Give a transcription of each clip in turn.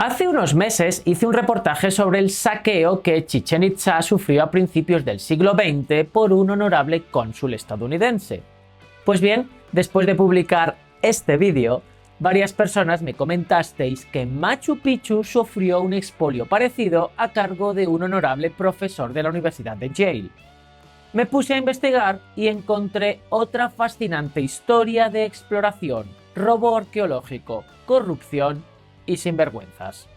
Hace unos meses hice un reportaje sobre el saqueo que Chichén Itzá sufrió a principios del siglo XX por un honorable cónsul estadounidense. Pues bien, después de publicar este vídeo, varias personas me comentasteis que Machu Picchu sufrió un expolio parecido a cargo de un honorable profesor de la Universidad de Yale. Me puse a investigar y encontré otra fascinante historia de exploración, robo arqueológico, corrupción y sinvergüenzas.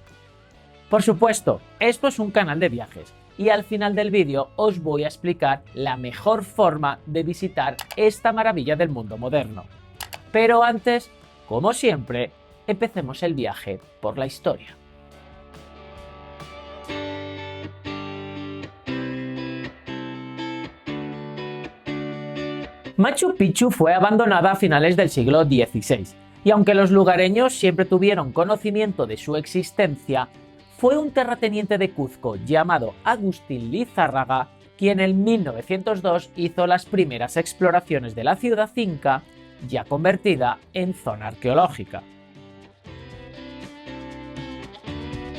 Por supuesto, esto es un canal de viajes y al final del vídeo os voy a explicar la mejor forma de visitar esta maravilla del mundo moderno. Pero antes, como siempre, empecemos el viaje por la historia. Machu Picchu fue abandonada a finales del siglo XVI, y aunque los lugareños siempre tuvieron conocimiento de su existencia, fue un terrateniente de Cuzco llamado Agustín Lizárraga quien en 1902 hizo las primeras exploraciones de la ciudad inca, ya convertida en zona arqueológica.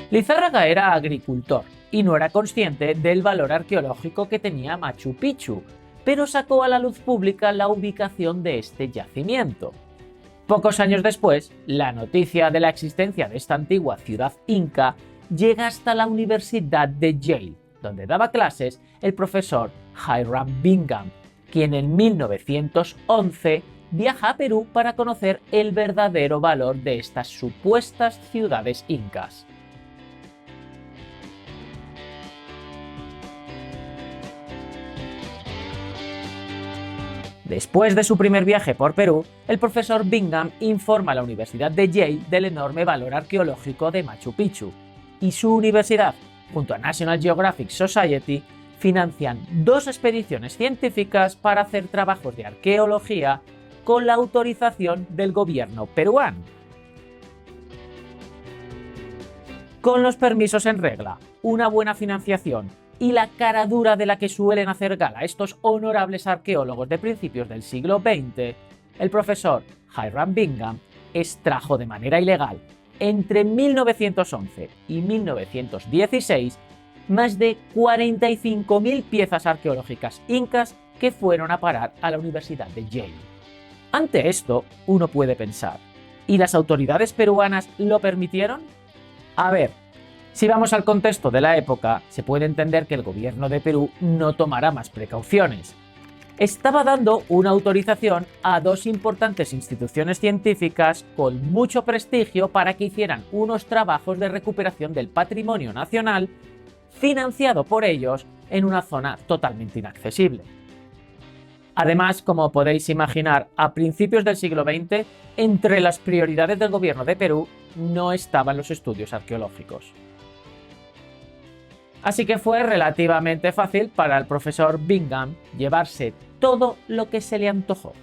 Lizárraga era agricultor y no era consciente del valor arqueológico que tenía Machu Picchu, pero sacó a la luz pública la ubicación de este yacimiento. Pocos años después, la noticia de la existencia de esta antigua ciudad inca llega hasta la Universidad de Yale, donde daba clases el profesor Hiram Bingham, quien en 1911 viaja a Perú para conocer el verdadero valor de estas supuestas ciudades incas. Después de su primer viaje por Perú, el profesor Bingham informa a la Universidad de Yale del enorme valor arqueológico de Machu Picchu, y su universidad, junto a National Geographic Society, financian 2 expediciones científicas para hacer trabajos de arqueología con la autorización del gobierno peruano. Con los permisos en regla, una buena financiación y la cara dura de la que suelen hacer gala estos honorables arqueólogos de principios del siglo XX, el profesor Hiram Bingham extrajo de manera ilegal, entre 1911 y 1916, más de 45.000 piezas arqueológicas incas que fueron a parar a la Universidad de Yale. Ante esto, uno puede pensar, ¿y las autoridades peruanas lo permitieron? A ver, si vamos al contexto de la época, se puede entender que el gobierno de Perú no tomará más precauciones. Estaba dando una autorización a 2 importantes instituciones científicas con mucho prestigio para que hicieran unos trabajos de recuperación del patrimonio nacional, financiado por ellos en una zona totalmente inaccesible. Además, como podéis imaginar, a principios del siglo XX, entre las prioridades del gobierno de Perú no estaban los estudios arqueológicos. Así que fue relativamente fácil para el profesor Bingham llevarse todo lo que se le antojó.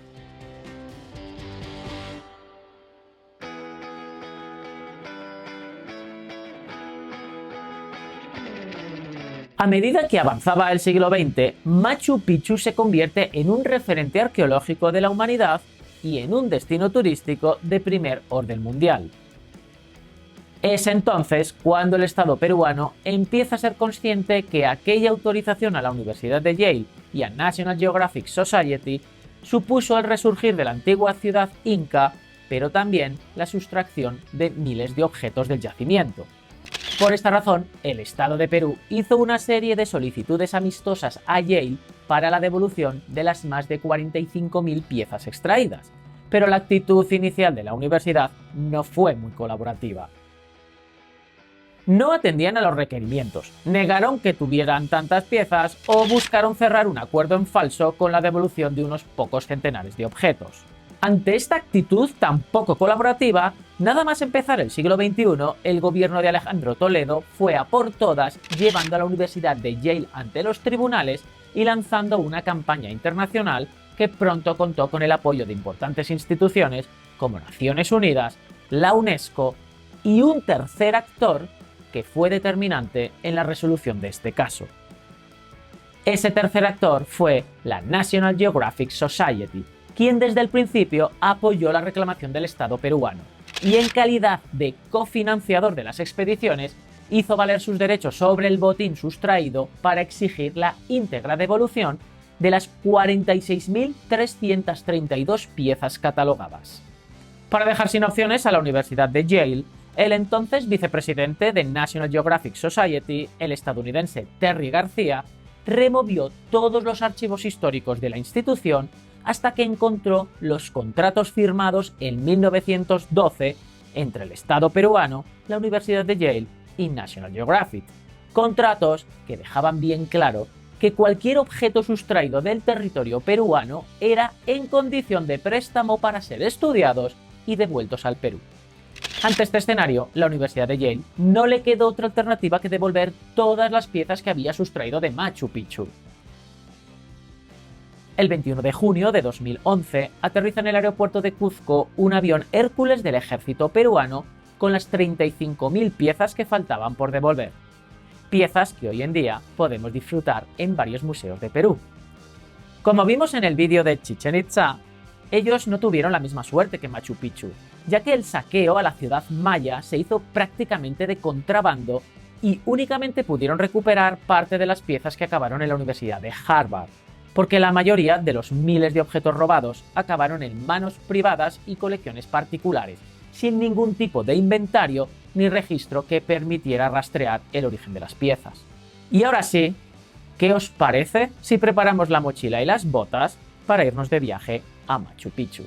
A medida que avanzaba el siglo XX, Machu Picchu se convierte en un referente arqueológico de la humanidad y en un destino turístico de primer orden mundial. Es entonces cuando el Estado peruano empieza a ser consciente que aquella autorización a la Universidad de Yale y a National Geographic Society supuso el resurgir de la antigua ciudad inca, pero también la sustracción de miles de objetos del yacimiento. Por esta razón, el Estado de Perú hizo una serie de solicitudes amistosas a Yale para la devolución de las más de 45.000 piezas extraídas, pero la actitud inicial de la universidad no fue muy colaborativa. No atendían a los requerimientos, negaron que tuvieran tantas piezas o buscaron cerrar un acuerdo en falso con la devolución de unos pocos centenares de objetos. Ante esta actitud tan poco colaborativa, nada más empezar el siglo XXI, el gobierno de Alejandro Toledo fue a por todas, llevando a la Universidad de Yale ante los tribunales y lanzando una campaña internacional que pronto contó con el apoyo de importantes instituciones como Naciones Unidas, la UNESCO y un tercer actor que fue determinante en la resolución de este caso. Ese tercer actor fue la National Geographic Society, quien desde el principio apoyó la reclamación del Estado peruano, y en calidad de cofinanciador de las expediciones, hizo valer sus derechos sobre el botín sustraído para exigir la íntegra devolución de las 46.332 piezas catalogadas. Para dejar sin opciones a la Universidad de Yale, el entonces vicepresidente de National Geographic Society, el estadounidense Terry García, removió todos los archivos históricos de la institución hasta que encontró los contratos firmados en 1912 entre el Estado peruano, la Universidad de Yale y National Geographic. Contratos que dejaban bien claro que cualquier objeto sustraído del territorio peruano era en condición de préstamo para ser estudiados y devueltos al Perú. Ante este escenario, la Universidad de Yale no le quedó otra alternativa que devolver todas las piezas que había sustraído de Machu Picchu. El 21 de junio de 2011 aterriza en el aeropuerto de Cuzco un avión Hércules del ejército peruano con las 35.000 piezas que faltaban por devolver. Piezas que hoy en día podemos disfrutar en varios museos de Perú. Como vimos en el vídeo de Chichén Itzá, ellos no tuvieron la misma suerte que Machu Picchu, ya que el saqueo a la ciudad maya se hizo prácticamente de contrabando y únicamente pudieron recuperar parte de las piezas que acabaron en la Universidad de Harvard, porque la mayoría de los miles de objetos robados acabaron en manos privadas y colecciones particulares, sin ningún tipo de inventario ni registro que permitiera rastrear el origen de las piezas. Y ahora sí, ¿qué os parece si preparamos la mochila y las botas para irnos de viaje a Machu Picchu?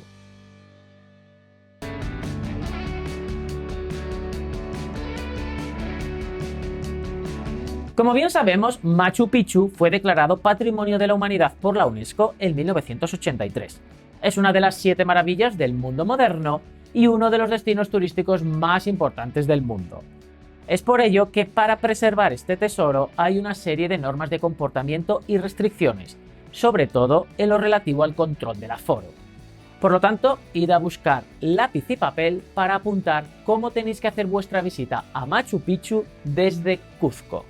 Como bien sabemos, Machu Picchu fue declarado Patrimonio de la Humanidad por la UNESCO en 1983. Es una de las 7 maravillas del mundo moderno y uno de los destinos turísticos más importantes del mundo. Es por ello que para preservar este tesoro hay una serie de normas de comportamiento y restricciones, sobre todo en lo relativo al control del aforo. Por lo tanto, id a buscar lápiz y papel para apuntar cómo tenéis que hacer vuestra visita a Machu Picchu desde Cuzco.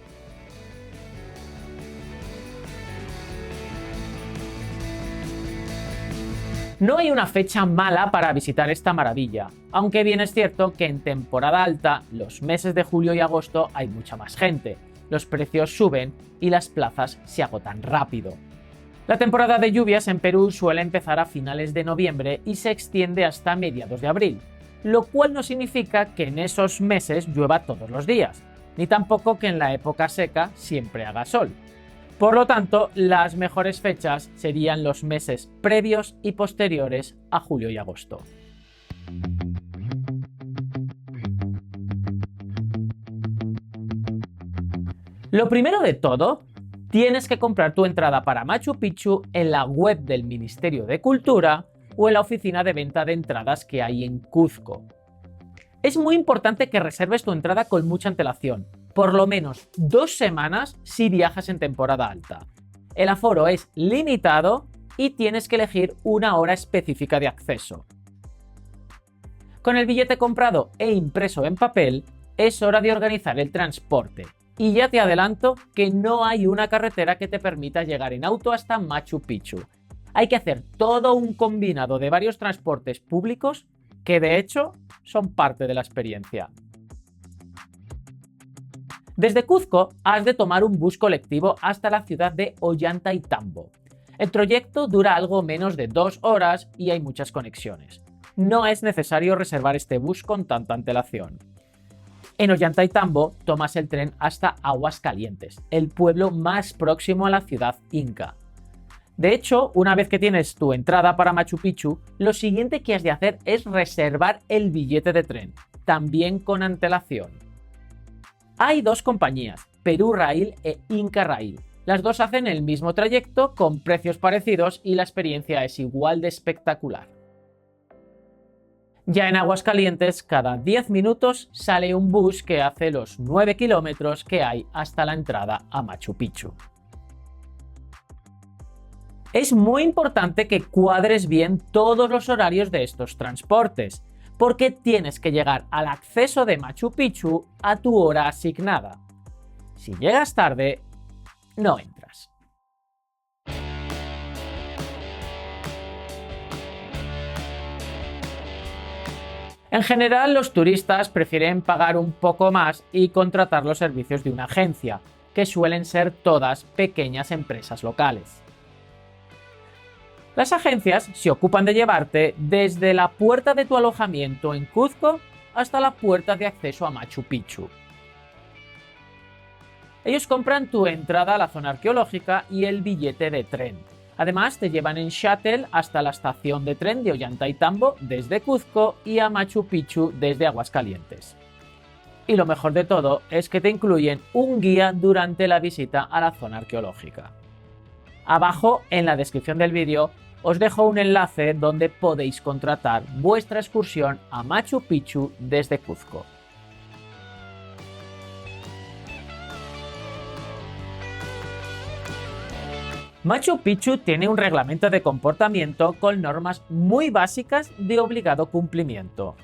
No hay una fecha mala para visitar esta maravilla, aunque bien es cierto que en temporada alta, los meses de julio y agosto, hay mucha más gente, los precios suben y las plazas se agotan rápido. La temporada de lluvias en Perú suele empezar a finales de noviembre y se extiende hasta mediados de abril, lo cual no significa que en esos meses llueva todos los días, ni tampoco que en la época seca siempre haga sol. Por lo tanto, las mejores fechas serían los meses previos y posteriores a julio y agosto. Lo primero de todo, tienes que comprar tu entrada para Machu Picchu en la web del Ministerio de Cultura o en la oficina de venta de entradas que hay en Cuzco. Es muy importante que reserves tu entrada con mucha antelación, por lo menos 2 semanas si viajas en temporada alta. El aforo es limitado y tienes que elegir una hora específica de acceso. Con el billete comprado e impreso en papel, es hora de organizar el transporte. Y ya te adelanto que no hay una carretera que te permita llegar en auto hasta Machu Picchu. Hay que hacer todo un combinado de varios transportes públicos que de hecho son parte de la experiencia. Desde Cuzco has de tomar un bus colectivo hasta la ciudad de Ollantaytambo. El trayecto dura algo menos de 2 horas y hay muchas conexiones. No es necesario reservar este bus con tanta antelación. En Ollantaytambo tomas el tren hasta Aguascalientes, el pueblo más próximo a la ciudad inca. De hecho, una vez que tienes tu entrada para Machu Picchu, lo siguiente que has de hacer es reservar el billete de tren, también con antelación. Hay 2 compañías, Perú Rail e Inca Rail. Las 2 hacen el mismo trayecto con precios parecidos y la experiencia es igual de espectacular. Ya en Aguascalientes, cada 10 minutos sale un bus que hace los 9 kilómetros que hay hasta la entrada a Machu Picchu. Es muy importante que cuadres bien todos los horarios de estos transportes, porque tienes que llegar al acceso de Machu Picchu a tu hora asignada. Si llegas tarde, no entras. En general, los turistas prefieren pagar un poco más y contratar los servicios de una agencia, que suelen ser todas pequeñas empresas locales. Las agencias se ocupan de llevarte desde la puerta de tu alojamiento en Cuzco hasta la puerta de acceso a Machu Picchu. Ellos compran tu entrada a la zona arqueológica y el billete de tren. Además, te llevan en shuttle hasta la estación de tren de Ollantaytambo desde Cuzco y a Machu Picchu desde Aguascalientes. Y lo mejor de todo es que te incluyen un guía durante la visita a la zona arqueológica. Abajo, en la descripción del vídeo, os dejo un enlace donde podéis contratar vuestra excursión a Machu Picchu desde Cuzco. Machu Picchu tiene un reglamento de comportamiento con normas muy básicas de obligado cumplimiento.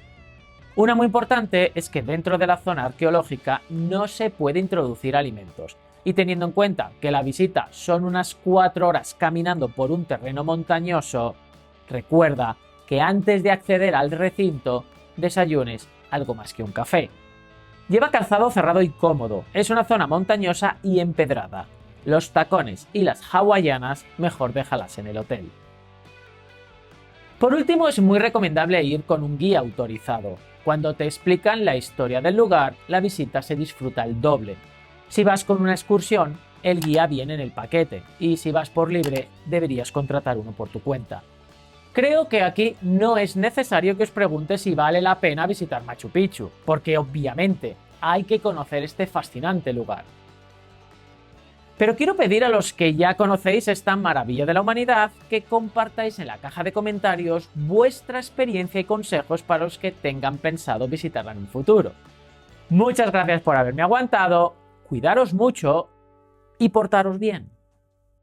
Una muy importante es que dentro de la zona arqueológica no se puede introducir alimentos, y teniendo en cuenta que la visita son unas 4 horas caminando por un terreno montañoso, recuerda que antes de acceder al recinto desayunes algo más que un café. Lleva calzado cerrado y cómodo, es una zona montañosa y empedrada. Los tacones y las hawaianas mejor déjalas en el hotel. Por último, es muy recomendable ir con un guía autorizado. Cuando te explican la historia del lugar, la visita se disfruta el doble. Si vas con una excursión, el guía viene en el paquete, y si vas por libre, deberías contratar uno por tu cuenta. Creo que aquí no es necesario que os pregunte si vale la pena visitar Machu Picchu, porque obviamente hay que conocer este fascinante lugar. Pero quiero pedir a los que ya conocéis esta maravilla de la humanidad que compartáis en la caja de comentarios vuestra experiencia y consejos para los que tengan pensado visitarla en un futuro. Muchas gracias por haberme aguantado, cuidaros mucho y portaros bien.